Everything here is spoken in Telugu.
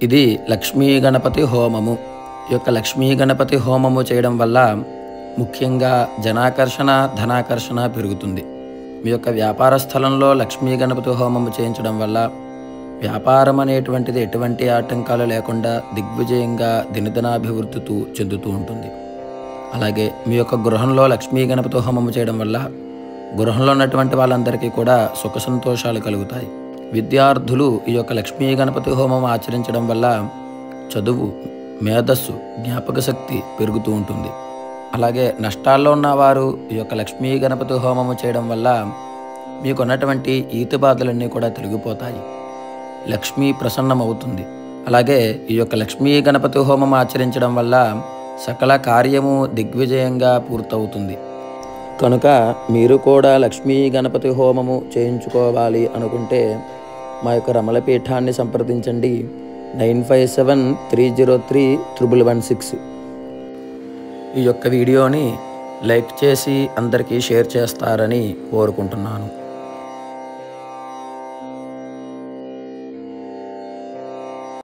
ఇది లక్ష్మీ గణపతి హోమము. ఈ యొక్క లక్ష్మీ గణపతి హోమము చేయడం వల్ల ముఖ్యంగా జనాకర్షణ, ధనాకర్షణ పెరుగుతుంది. మీ యొక్క వ్యాపార స్థలంలో లక్ష్మీ గణపతి హోమము చేయించడం వల్ల వ్యాపారం అనేటువంటిది ఎటువంటి ఆటంకాలు లేకుండా దిగ్విజయంగా దినదినాభివృద్ధి చెందుతూ ఉంటుంది. అలాగే మీ యొక్క గృహంలో లక్ష్మీ గణపతి హోమము చేయడం వల్ల గృహంలో ఉన్నటువంటి వాళ్ళందరికీ కూడా సుఖ సంతోషాలు కలుగుతాయి. విద్యార్థులు ఈ యొక్క లక్ష్మీ గణపతి హోమం ఆచరించడం వల్ల చదువు, మేధస్సు, జ్ఞాపక శక్తి పెరుగుతూ ఉంటుంది. అలాగే నష్టాల్లో ఉన్నవారు ఈ యొక్క లక్ష్మీ గణపతి హోమము చేయడం వల్ల మీకున్నటువంటి ఈతి బాధలన్నీ కూడా తొలగిపోతాయి. లక్ష్మీ ప్రసన్నమవుతుంది. అలాగే ఈ యొక్క లక్ష్మీ గణపతి హోమం ఆచరించడం వల్ల సకల కార్యము దిగ్విజయంగా పూర్తవుతుంది. కనుక మీరు కూడా లక్ష్మీ గణపతి హోమము చేయించుకోవాలి అనుకుంటే మా యొక్క రమలపీఠాన్ని సంప్రదించండి. 9573031116. ఈ యొక్క వీడియోని లైక్ చేసి అందరికీ షేర్ చేస్తారని కోరుకుంటున్నాను.